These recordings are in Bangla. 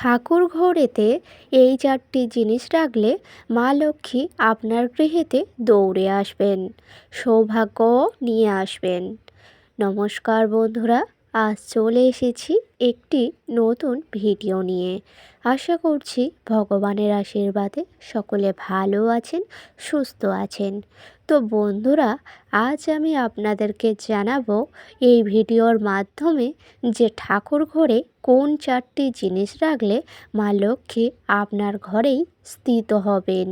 ঠাকুর ঘরেতে এই চারটি জিনিস রাখলে মা লক্ষ্মী আপনার গৃহেতে দৌড়ে আসবেন, সৌভাগ্য নিয়ে আসবেন। নমস্কার বন্ধুরা, আজ চলে এসেছি একটি নতুন ভিডিও নিয়ে। আশা করছি ভগবানের আশীর্বাদে সকলে ভালো আছেন, সুস্থ আছেন। তো বন্ধুরা, আজ আমি আপনাদেরকে জানাবো এই ভিডিওর মাধ্যমে যে ঠাকুর ঘরে কোন চারটি জিনিস রাখলে মা লক্ষ্মী আপনার ঘরেই স্থিত হবেন।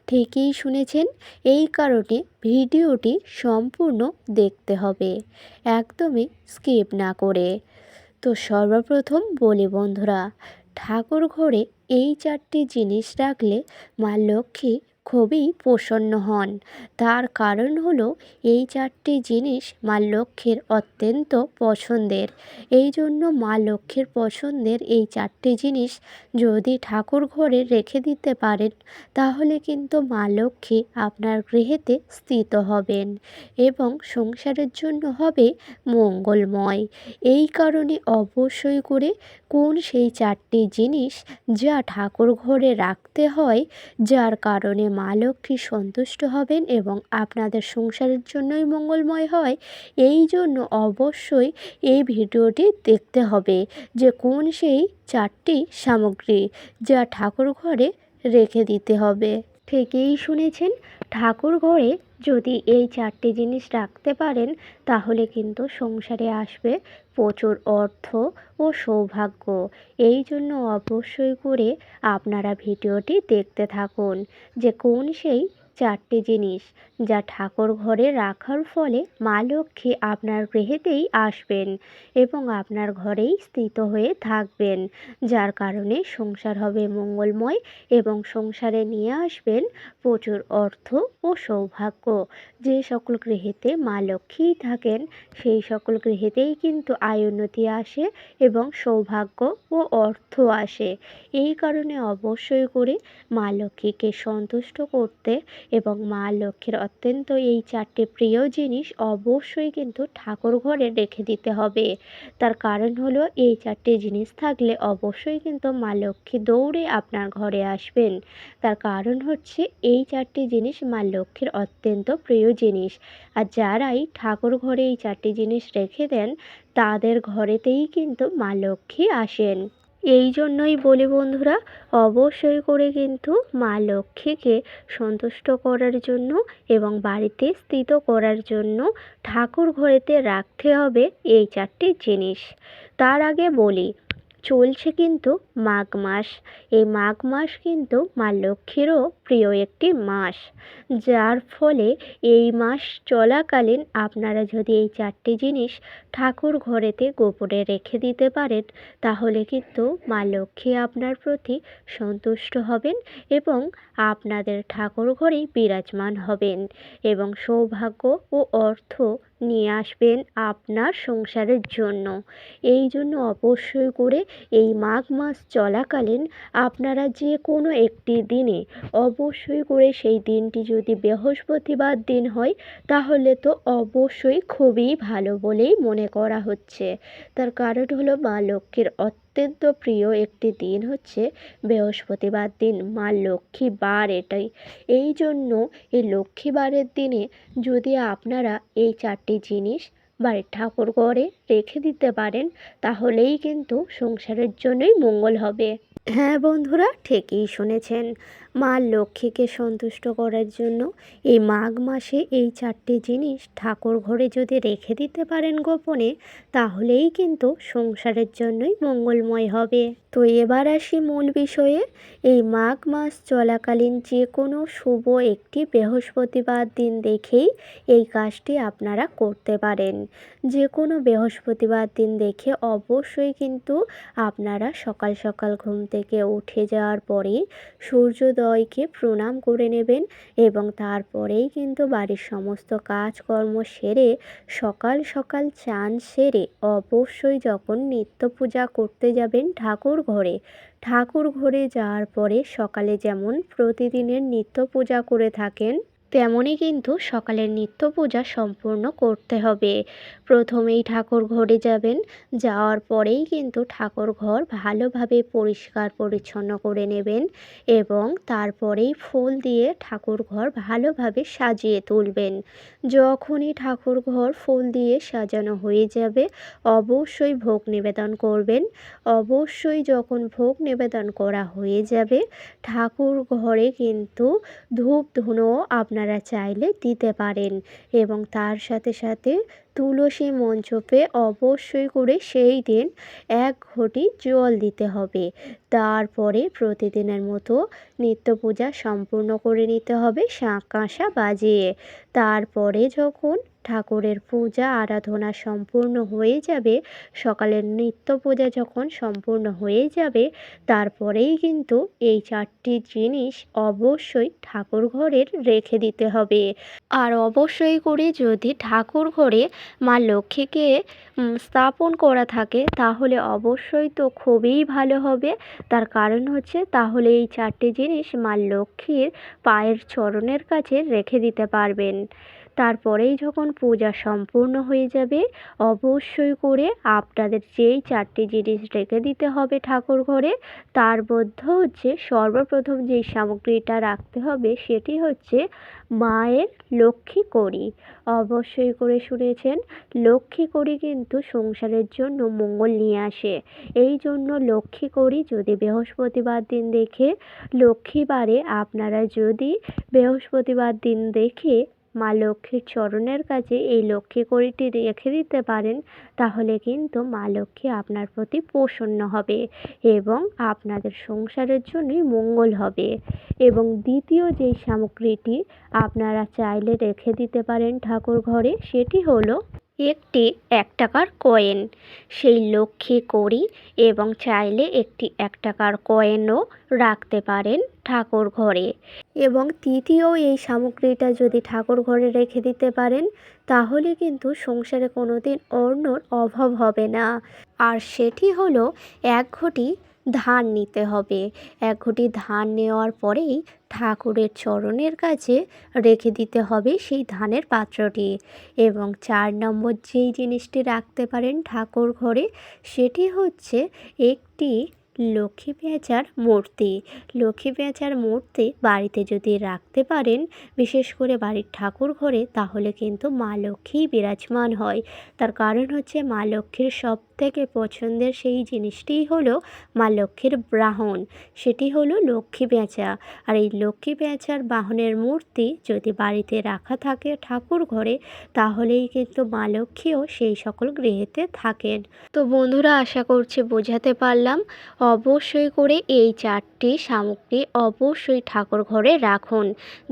ঠিকই শুনেছেন, এই কারণে ভিডিওটি সম্পূর্ণ দেখতে হবে, একদমই স্কিপ না করে। তো সর্বপ্রথম বলি বন্ধুরা, ঠাকুর ঘরে এই চারটি জিনিস রাখলে মা লক্ষ্মী খুবই প্রসন্ন হন। তার কারণ হলো এই চারটি জিনিস মা লক্ষ্মীর অত্যন্ত পছন্দের। এই জন্য মা লক্ষ্মীর পছন্দের এই চারটি জিনিস যদি ঠাকুর ঘরে রেখে দিতে পারেন, তাহলে কিন্তু মা লক্ষ্মী আপনার গৃহেতে স্থিত হবেন এবং সংসারের জন্য হবে মঙ্গলময়। এই কারণে অবশ্যই করে কোন সেই চারটি জিনিস যা ঠাকুর ঘরে রাখতে হয়, যার কারণে মা লক্ষ্মী সন্তুষ্ট হবেন এবং আপনাদের সংসারের জন্যই মঙ্গলময় হয়, এই জন্য অবশ্যই এই ভিডিওটি দেখতে হবে যে কোন সেই চারটি সামগ্রী যা ঠাকুর ঘরে রেখে দিতে হবে। ঠিকই শুনেছেন, ঠাকুর ঘরে যদি এই চারটি জিনিস রাখতে পারেন, তাহলে কিন্তু সংসারে আসবে প্রচুর অর্থ ও সৌভাগ্য। এই জন্য অবশ্যই করে আপনারা ভিডিওটি দেখতে থাকুন যে কোন সেই চারটি জিনিস যা ঠাকুর ঘরে রাখার ফলে মা লক্ষ্মী আপনার গৃহেতেই আসবেন এবং আপনার ঘরেই স্থিত হয়ে থাকবেন, যার কারণে সংসার হবে মঙ্গলময় এবং সংসারে নিয়ে আসবেন প্রচুর অর্থ ও সৌভাগ্য। যে সকল গৃহেতে মা লক্ষ্মী থাকেন, সেই সকল গৃহেতেই কিন্তু আয় উন্নতি আসে এবং সৌভাগ্য ও অর্থ আসে। এই কারণে অবশ্যই করে মা লক্ষ্মীকে সন্তুষ্ট করতে এবং মা লক্ষ্মীর অত্যন্ত এই চারটি প্রিয় জিনিস অবশ্যই কিন্তু ঠাকুর ঘরে রেখে দিতে হবে। তার কারণ হলো এই চারটি জিনিস থাকলে অবশ্যই কিন্তু মা লক্ষ্মী দৌড়ে আপনার ঘরে আসবেন। তার কারণ হচ্ছে এই চারটি জিনিস মা লক্ষ্মীর অত্যন্ত প্রিয় জিনিস, আর যারাই ঠাকুর ঘরে এই চারটি জিনিস রেখে দেন, তাদের ঘরেতেই কিন্তু মা লক্ষ্মী আসেন। এই জন্যই বলি বন্ধুরা, অবশ্যই করে কিন্তু মা লক্ষ্মীকে সন্তুষ্ট করার জন্য এবং বাড়িতে স্থিত করার জন্য ঠাকুর ঘরেতে রাখতে হবে এই চারটি জিনিস। তার আগে বলি, চলছে কিন্তু মাঘ মাস। এই মাঘ মাস কিন্তু মা লক্ষ্মীরও প্রিয় একটি মাস, যার ফলে এই মাস চলাকালীন আপনারা যদি এই চারটি জিনিস ঠাকুর ঘরেতে গোপনে রেখে দিতে পারেন, তাহলে কিন্তু মা লক্ষ্মী আপনার প্রতি সন্তুষ্ট হবেন এবং আপনাদের ঠাকুর ঘরেই বিরাজমান হবেন এবং সৌভাগ্য ও অর্থ নিয়ে আসবেন আপনার সংসারের জন্য। এই জন্য অবশ্যই করে এই মাঘ মাস চলাকালীন আপনারা যে কোনো একটি দিনে, অবশ্যই করে সেই দিনটি যদি বৃহস্পতিবার দিন হয়, তাহলে তো অবশ্যই খুবই ভালো বলেই মনে করা হচ্ছে। তার কারণ হলো মা লক্ষ্মীর অত্যন্ত প্রিয় একটি দিন হচ্ছে বৃহস্পতিবার দিন, মা লক্ষ্মী বার এটাই। এই জন্য এই লক্ষ্মীবারের দিনে যদি আপনারা এই চারটি জিনিস বাড়ির ঠাকুর ঘরে রেখে দিতে পারেন, তাহলেই কিন্তু সংসারের জন্যই মঙ্গল হবে। হ্যাঁ বন্ধুরা, ঠিকই শুনেছেন, মা লক্ষ্মীকে সন্তুষ্ট করার জন্য এই মাঘ মাসে এই চারটি জিনিস ঠাকুর ঘরে যদি রেখে দিতে পারেন গোপনে, তাহলেই কিন্তু সংসারের জন্যই মঙ্গলময় হবে। তো এবার আসি মূল বিষয়ে। এই মাঘ মাস চলাকালীন যে কোনো শুভ একটি বৃহস্পতিবার দিন দেখেই এই কাজটি আপনারা করতে পারেন। যে কোনো বৃহস্পতিবার দিন দেখে অবশ্যই কিন্তু আপনারা সকাল সকাল ঘুম থেকে উঠে যাওয়ার পরেই সূর্যোদয়কে প্রণাম করে নেবেন এবং তারপরেই কিন্তু বাড়ির সমস্ত কাজকর্ম সেরে সকাল সকাল চান সেরে অবশ্যই যখন নিত্য পূজা করতে যাবেন ঠাকুর ঘরে যাওয়ার পরে সকালে যেমন প্রতিদিনের নিত্য পূজা করে থাকেন, তেমনই কিন্তু সকালের নিত্য পূজা সম্পূর্ণ করতে হবে। প্রথমেই ঠাকুর ঘরে যাবেন, যাওয়ার পরেই কিন্তু ঠাকুর ঘর ভালোভাবে পরিষ্কার পরিচ্ছন্ন করে নেবেন এবং তারপরেই ফুল দিয়ে ঠাকুর ঘর ভালোভাবে সাজিয়ে তুলবেন। যখনই ঠাকুর ঘর ফুল দিয়ে সাজানো হয়ে যাবে, অবশ্যই ভোগ নিবেদন করবেন। অবশ্যই যখন ভোগ নিবেদন করা হয়ে যাবে, ঠাকুর ঘরে কিন্তু ধূপ ধুনো আপনারা চাইলে দিতে পারেন এবং তার সাথে সাথে তুলসী মঞ্চপে অবশ্যই করে সেই দিন 1 ঘটি জল দিতে হবে। তারপরে প্রতিদিনের মতো নিত্য পূজা সম্পূর্ণ করে নিতে হবে শাঁখ কাঁসা বাজিয়ে। তারপরে যখন ঠাকুরের পূজা আরাধনা সম্পূর্ণ হয়ে যাবে, সকালের নিত্য পূজা যখন সম্পূর্ণ হয়ে যাবে, তারপরেই কিন্তু এই 4টি জিনিস অবশ্যই ঠাকুর ঘরের রেখে দিতে হবে। আর অবশ্যই করে যদি ঠাকুর ঘরে মা লক্ষ্মীকে স্থাপন করা থাকে, তাহলে অবশ্যই তো খুবই ভালো হবে। তার কারণ হচ্ছে তাহলে এই 4টি জিনিস মা লক্ষ্মীর পায়ের চরণের কাছে রেখে দিতে পারবেন। তারপরেই যখন পূজা সম্পূর্ণ হয়ে যাবে, অবশ্যই করে আপনাদের যেই 4টি জিনিস রেখে দিতে হবে ঠাকুর ঘরে, তার মধ্যে হচ্ছে সর্বপ্রথম যেই সামগ্রীটা রাখতে হবে সেটি হচ্ছে মায়ের লক্ষ্মী কড়ি। অবশ্যই করে শুনেছেন, লক্ষ্মী কড়ি কিন্তু সংসারের জন্য মঙ্গল নিয়ে আসে। এই জন্য লক্ষ্মী কড়ি যদি বৃহস্পতিবার দিন দেখে, লক্ষ্মীবারে আপনারা যদি বৃহস্পতিবার দিন দেখে মা লক্ষ্মীর চরণের কাছে এই লক্ষ্মী কড়িটি রেখে দিতে পারেন, তাহলে কিন্তু মা লক্ষ্মী আপনার প্রতি প্রসন্ন হবে এবং আপনাদের সংসারের জন্যই মঙ্গল হবে। এবং দ্বিতীয় যেই সামগ্রীটি আপনারা চাইলে রেখে দিতে পারেন ঠাকুর ঘরে, সেটি হলো একটি 1 টাকার কয়েন। সেই লক্ষ্মী কড়ি এবং চাইলে একটি 1 টাকার কয়েনও রাখতে পারেন ঠাকুর ঘরে। এবং তৃতীয় এই সামগ্রীটা যদি ঠাকুর ঘরে রেখে দিতে পারেন, তাহলে কিন্তু সংসারে কোনো দিন অন্নর অভাব হবে না। আর সেটি হলো 1 ঘটি ধান নিতে হবে। 1 ঘটি ধান নেওয়ার পরেই ঠাকুরের চরণের কাছে রেখে দিতে হবে সেই ধানের পাত্রটি। এবং 4 নম্বর যেই জিনিসটি রাখতে পারেন ঠাকুর ঘরে, সেটি হচ্ছে একটি লক্ষ্মী পেঁচার মূর্তি। লক্ষ্মী পেঁচার মূর্তি বাড়িতে যদি রাখতে পারেন, বিশেষ করে বাড়ির ঠাকুর ঘরে, তাহলে কিন্তু মা লক্ষ্মী বিরাজমান হয়। তার কারণ হচ্ছে মা লক্ষ্মীর সবথেকে পছন্দের সেই জিনিসটিই হলো মা লক্ষ্মীর বাহন, সেটি হলো লক্ষ্মী পেঁচা। আর এই লক্ষ্মী পেঁচার বাহনের মূর্তি যদি বাড়িতে রাখা থাকে ঠাকুর ঘরে, তাহলেই কিন্তু মা লক্ষ্মীও সেই সকল গৃহেতে থাকেন। তো বন্ধুরা, আশা করছি বোঝাতে পারলাম। অবশ্যই করে এই 4টি সামগ্রী অবশ্যই ঠাকুর ঘরে রাখুন।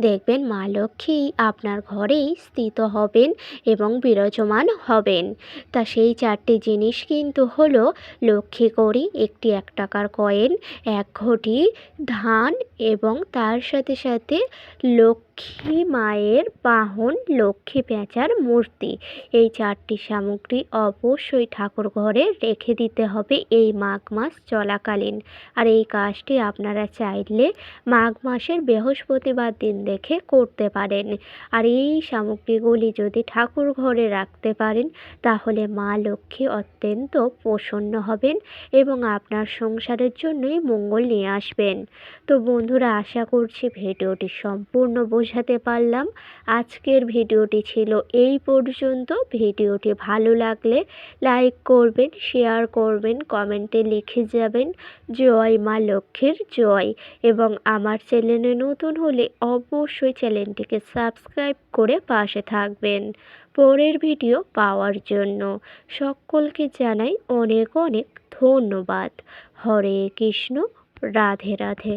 দেখবেন মা লক্ষ্মী আপনার ঘরেই স্থিত হবেন এবং বিরাজমান হবেন। তা সেই 4টি জিনিস কিন্তু হলো লক্ষ্মী কড়ি, একটি 1 টাকার কয়েন, 1 ঘটি ধান এবং তার সাথে সাথে লক্ষ্মী মায়ের বাহন লক্ষ্মী পেঁচার মূর্তি। এই 4টি সামগ্রী অবশ্যই ঠাকুর ঘরে রেখে দিতে হবে এই মাঘ মাস চলাকালীন। আর এই কাজটি আপনারা চাইলে মাঘ মাসের বৃহস্পতিবার দিন দেখে করতে পারেন। আর এই সামগ্রীগুলি যদি ঠাকুর ঘরে রাখতে পারেন, তাহলে মা লক্ষ্মী অত্যন্ত প্রসন্ন হবেন এবং আপনার সংসারের জন্যই মঙ্গল নিয়ে আসবেন। তো বন্ধুরা, আশা করছি ভিডিওটি সম্পূর্ণ বোঝাতে পারলাম। আজকের ভিডিওটি ছিল এই পর্যন্ত। ভিডিওটি ভালো লাগলে লাইক করবেন, শেয়ার করবেন, কমেন্টে লিখে যাবেন জয় মা লক্ষ্মীর জয়। এবং আমার চ্যানেলে নতুন হলে অবশ্যই চ্যানেলটিকে সাবস্ক্রাইব করে পাশে থাকবেন পরের ভিডিও পাওয়ার জন্য। সকলকে জানাই অনেক অনেক ধন্যবাদ। হরে কৃষ্ণ, রাধে রাধে।